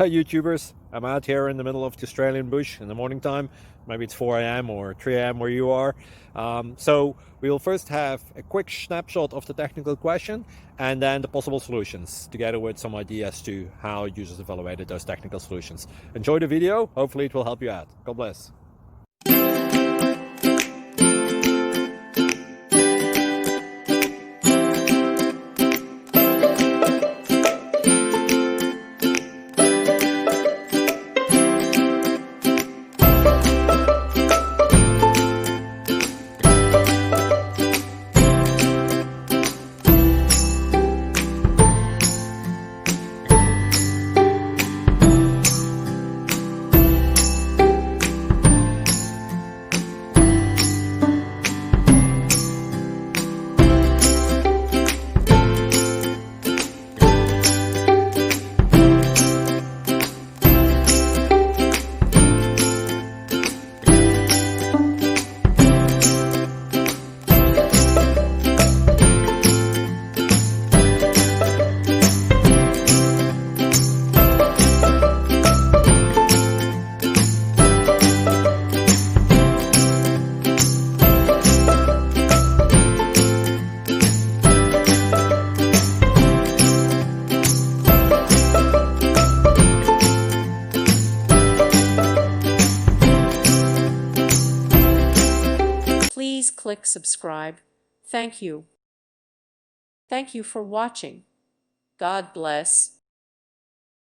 Hi YouTubers, I'm out here in the middle of the Australian bush in the morning time. Maybe it's 4 a.m. or 3 a.m. where you are. So we'll first have a quick snapshot of the technical question and then the possible solutions, together with some ideas to how users evaluated those technical solutions. Enjoy the video, hopefully it will help you out. God bless. Please click subscribe. Thank you. Thank you for watching. God bless.